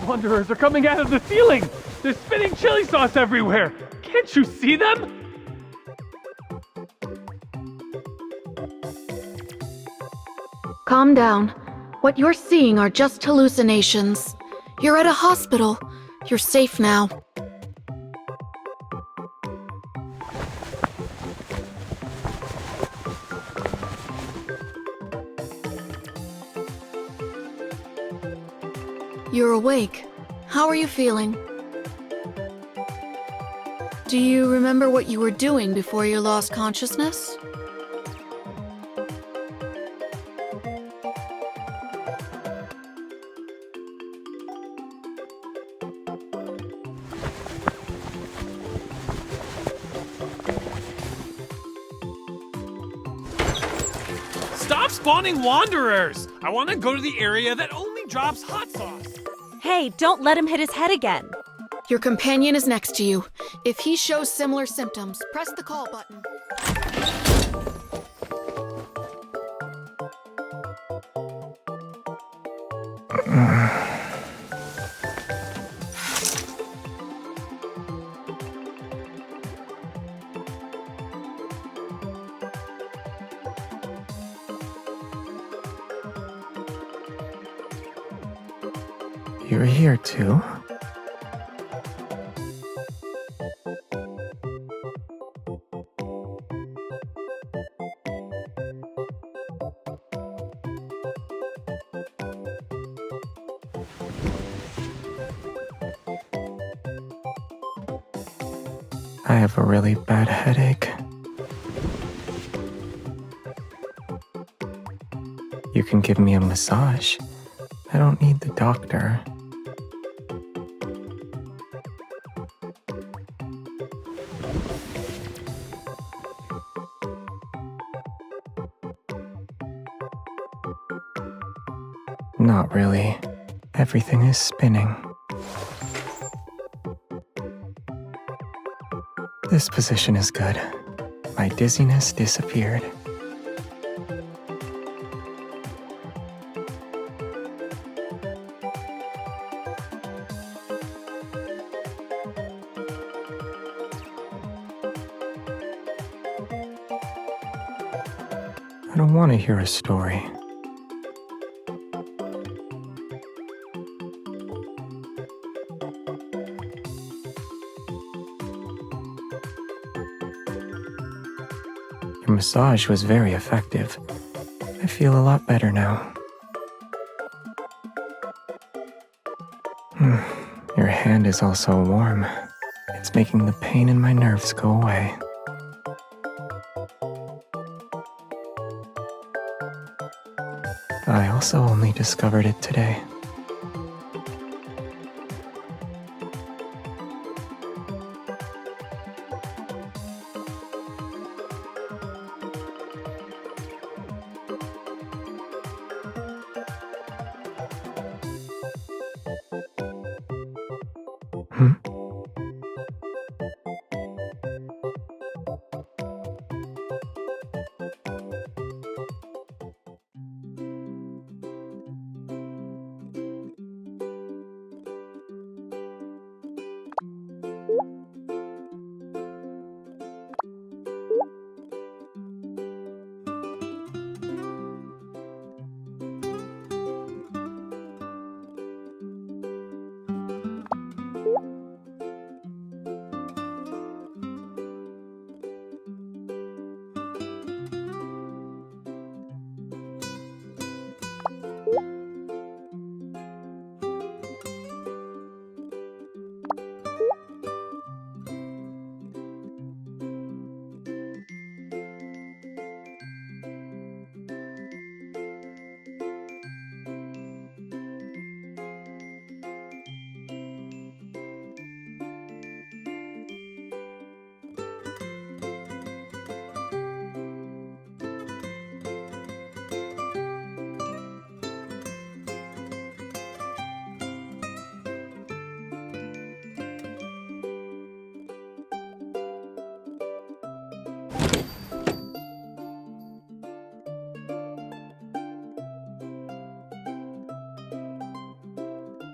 Wanderers are coming out of the ceiling! There's spinning chili sauce everywhere! Can't you see them? Calm down. What you're seeing are just hallucinations. You're at a hospital. You're safe now. You're awake. How are you feeling? Do you remember what you were doing before you lost consciousness? Stop spawning wanderers! I want to go to the area that only drops hot sauce. Hey, don't let him hit his head again. Your companion is next to you. If he shows similar symptoms, press the call button. You're here too? I have a really bad headache. You can give me a massage. I don't need the doctor. Not really. Everything is spinning. This position is good. My dizziness disappeared. I don't want to hear a story. Your massage was very effective. I feel a lot better now. Your hand is also warm. It's making the pain in my nerves go away. I also only discovered it today.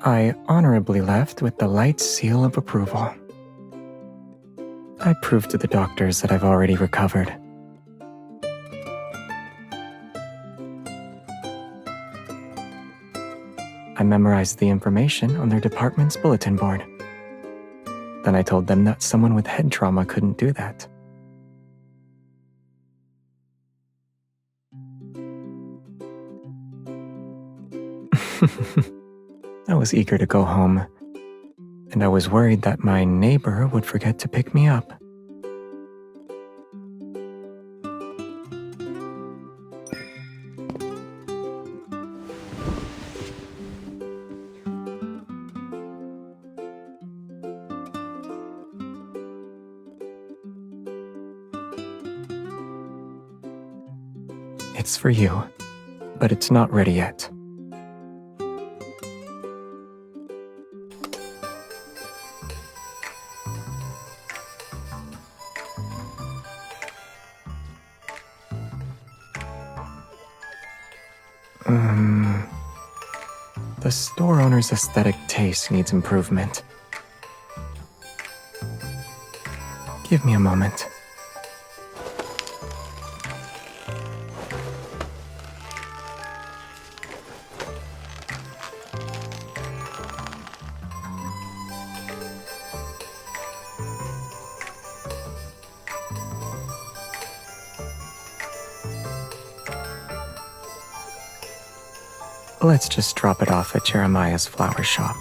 I honorably left with the light seal of approval. I proved to the doctors that I've already recovered. I memorized the information on their department's bulletin board. Then I told them that someone with head trauma couldn't do that. I was eager to go home, and I was worried that my neighbor would forget to pick me up. It's for you, but it's not ready yet. The store owner's aesthetic taste needs improvement. Give me a moment. Let's just drop it off at Jeremiah's flower shop.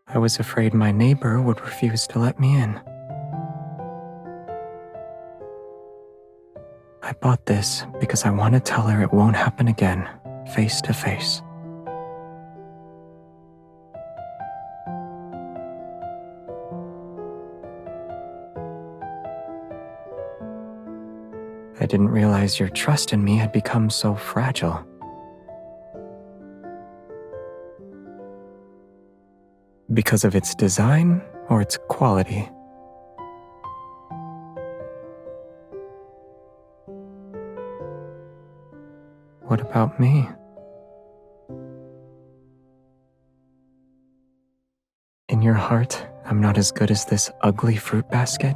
I was afraid my neighbor would refuse to let me in. I bought this because I want to tell her it won't happen again, face to face. I didn't realize your trust in me had become so fragile. Because of its design or its quality? What about me? In your heart, I'm not as good as this ugly fruit basket?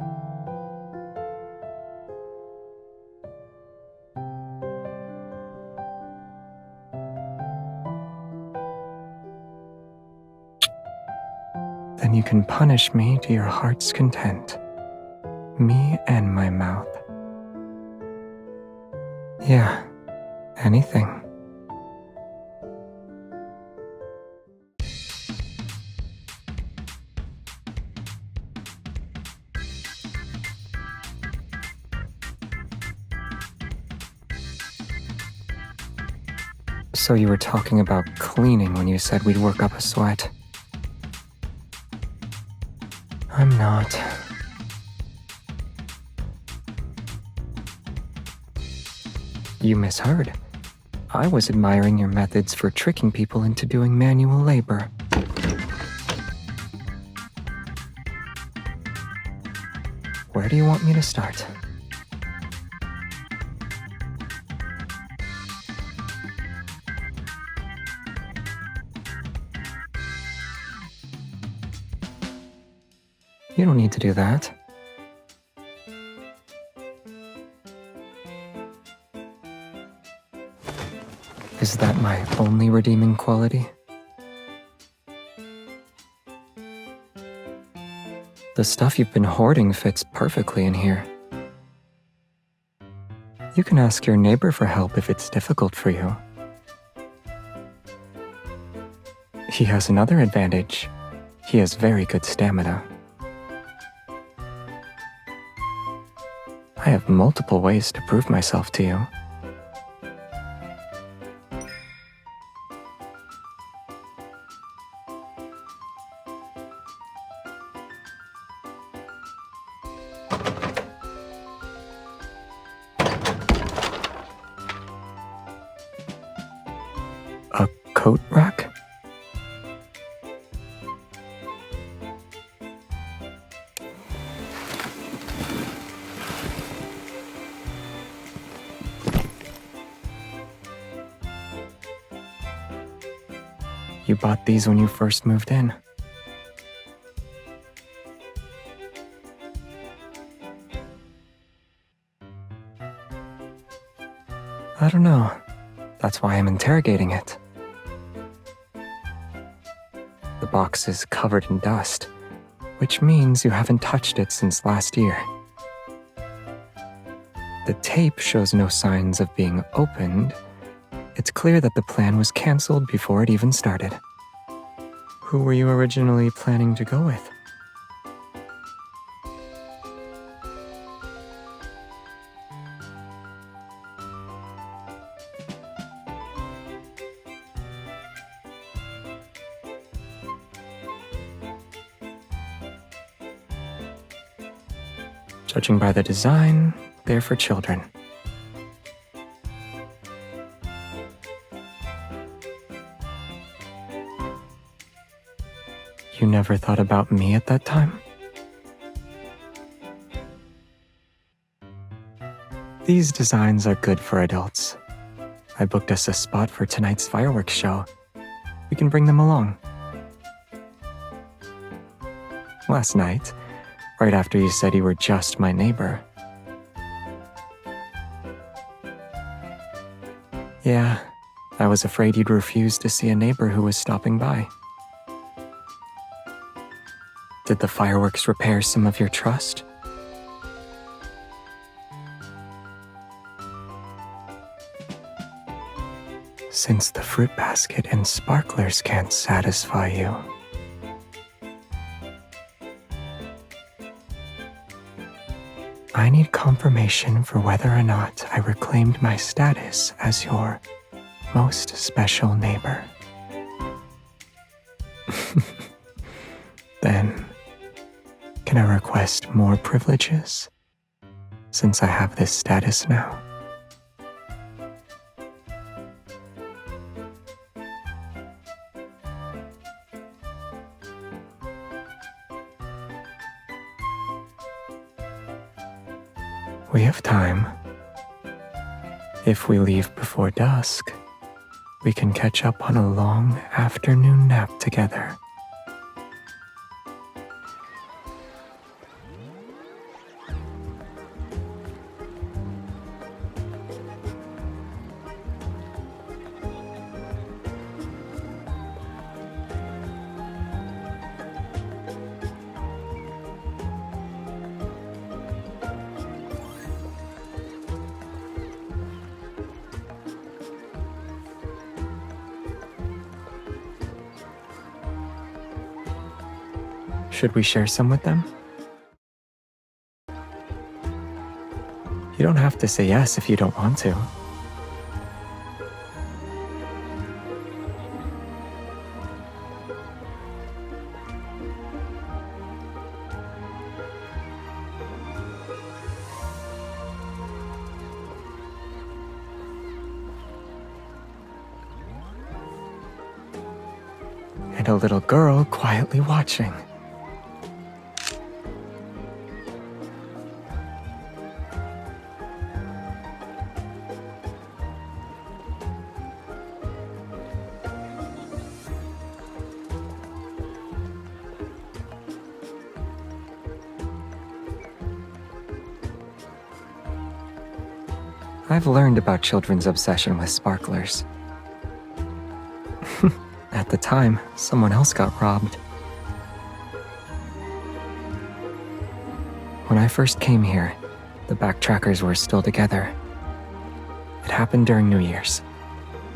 Then you can punish me to your heart's content. Me and my mouth. Yeah, anything. So you were talking about cleaning when you said we'd work up a sweat. I'm not. You misheard. I was admiring your methods for tricking people into doing manual labor. Where do you want me to start? You don't need to do that. Is that my only redeeming quality? The stuff you've been hoarding fits perfectly in here. You can ask your neighbor for help if it's difficult for you. He has another advantage. He has very good stamina. I have multiple ways to prove myself to you. A coat rack? You bought these when you first moved in. I don't know. That's why I'm interrogating it. The box is covered in dust, which means you haven't touched it since last year. The tape shows no signs of being opened. It's clear that the plan was canceled before it even started. Who were you originally planning to go with? Judging by the design, they're for children. You never thought about me at that time? These designs are good for adults. I booked us a spot for tonight's fireworks show. We can bring them along. Last night, right after you said you were just my neighbor. Yeah, I was afraid you'd refuse to see a neighbor who was stopping by. Did the fireworks repair some of your trust? Since the fruit basket and sparklers can't satisfy you, I need confirmation for whether or not I reclaimed my status as your most special neighbor. Then, can I request more privileges, since I have this status now? We have time. If we leave before dusk, we can catch up on a long afternoon nap together. Should we share some with them? You don't have to say yes if you don't want to. And a little girl quietly watching. I've learned about children's obsession with sparklers. At the time, someone else got robbed. When I first came here, the backtrackers were still together. It happened during New Year's.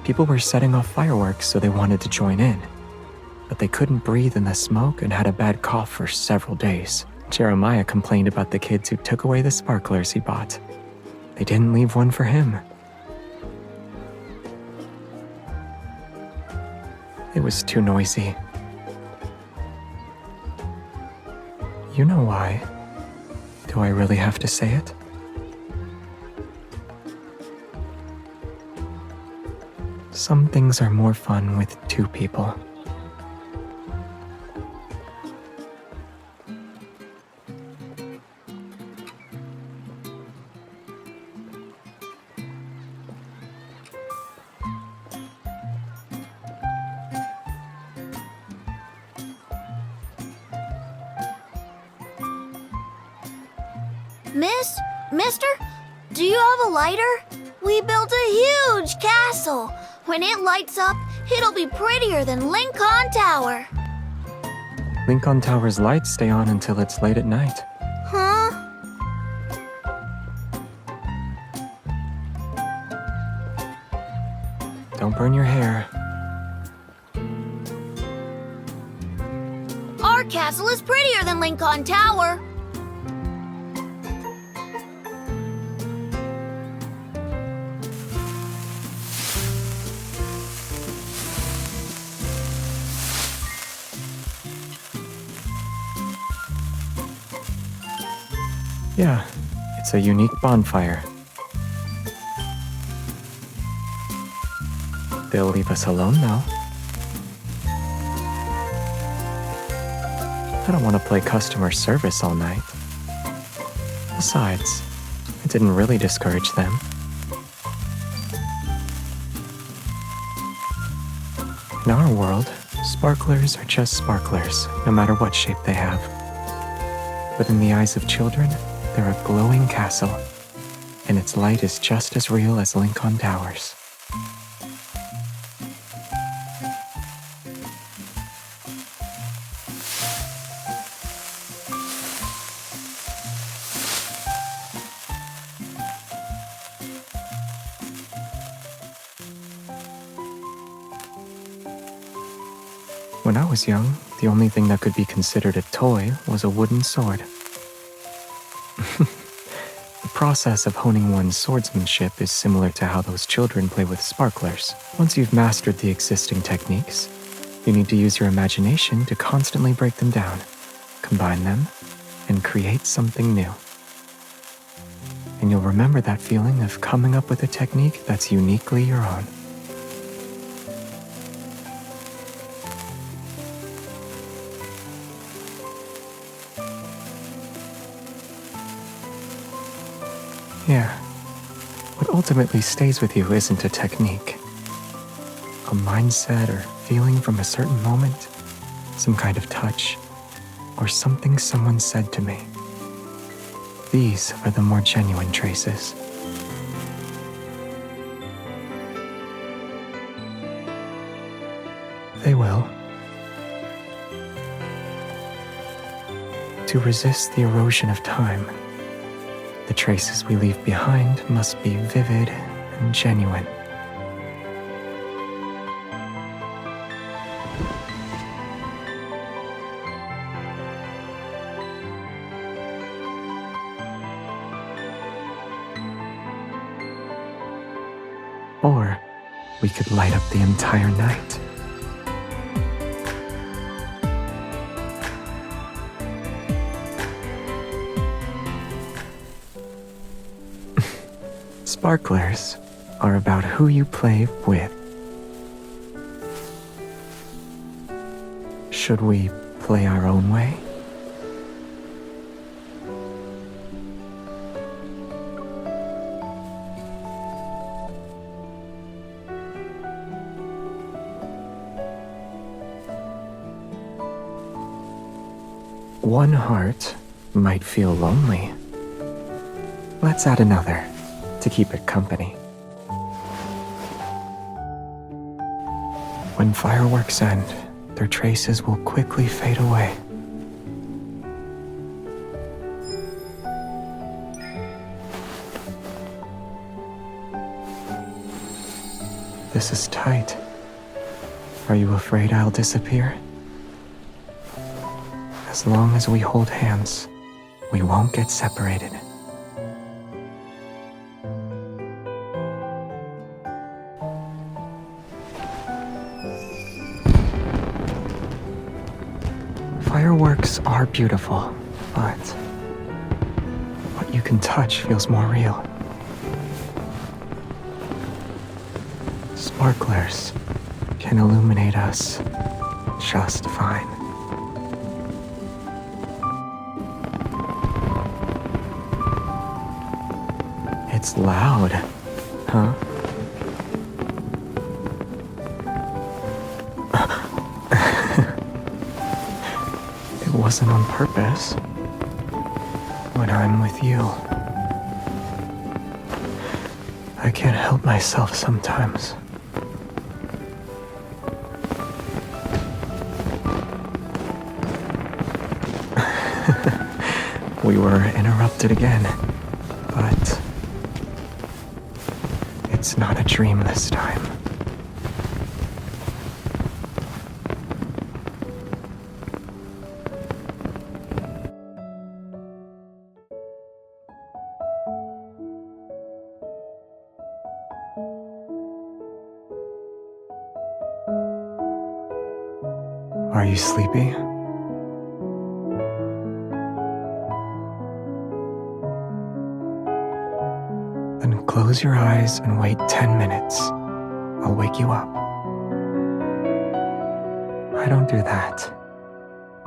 People were setting off fireworks, so they wanted to join in. But they couldn't breathe in the smoke and had a bad cough for several days. Jeremiah complained about the kids who took away the sparklers he bought. They didn't leave one for him. It was too noisy. You know why. Do I really have to say it? Some things are more fun with two people. Mister, do you have a lighter? We built a huge castle. When it lights up, it'll be prettier than Lincoln Tower. Lincoln Tower's lights stay on until it's late at night. Huh? Don't burn your hair. Our castle is prettier than Lincoln Tower. Yeah, it's a unique bonfire. They'll leave us alone, though. I don't want to play customer service all night. Besides, it didn't really discourage them. In our world, sparklers are just sparklers, no matter what shape they have. But in the eyes of children, they're a glowing castle, and its light is just as real as Lincoln Towers. When I was young, the only thing that could be considered a toy was a wooden sword. The process of honing one's swordsmanship is similar to how those children play with sparklers. Once you've mastered the existing techniques, you need to use your imagination to constantly break them down, combine them, and create something new. And you'll remember that feeling of coming up with a technique that's uniquely your own. Yeah, what ultimately stays with you isn't a technique, a mindset or feeling from a certain moment, some kind of touch, or something someone said to me. These are the more genuine traces. They will. To resist the erosion of time, the traces we leave behind must be vivid and genuine. Or we could light up the entire night. Sparklers are about who you play with. Should we play our own way? One heart might feel lonely. Let's add another to keep it company. When fireworks end, their traces will quickly fade away. This is tight. Are you afraid I'll disappear? As long as we hold hands, we won't get separated. Fireworks are beautiful, but what you can touch feels more real. Sparklers can illuminate us just fine. It's loud, huh? It wasn't on purpose. when I'm with you. I can't help myself sometimes. We were interrupted again, but it's not a dream this time. Are you sleepy? Then close your eyes and wait 10 minutes. I'll wake you up. I don't do that.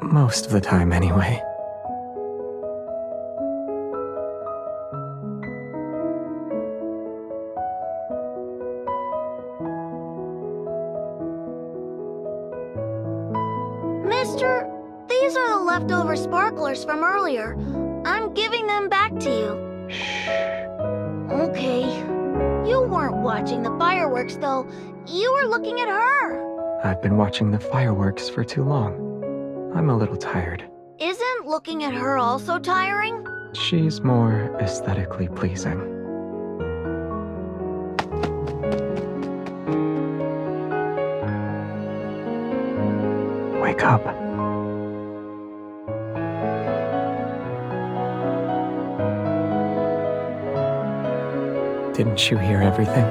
Most of the time, anyway. Mister, these are the leftover sparklers from earlier. I'm giving them back to you. Shh. Okay. You weren't watching the fireworks, though. You were looking at her. I've been watching the fireworks for too long. I'm a little tired. Isn't looking at her also tiring? She's more aesthetically pleasing. Wake up. Didn't you hear everything?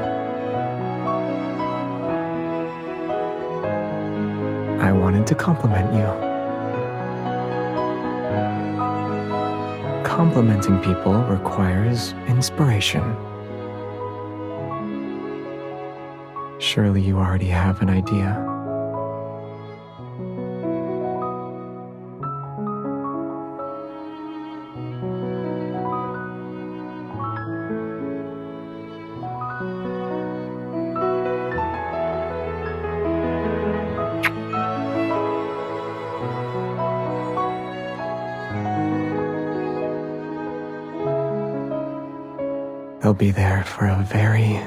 I wanted to compliment you. Complimenting people requires inspiration. Surely you already have an idea. They'll be there for a very,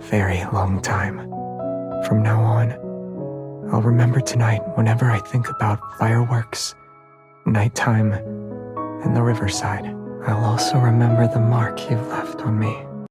very long time. From now on, I'll remember tonight whenever I think about fireworks, nighttime, and the riverside. I'll also remember the mark you've left on me.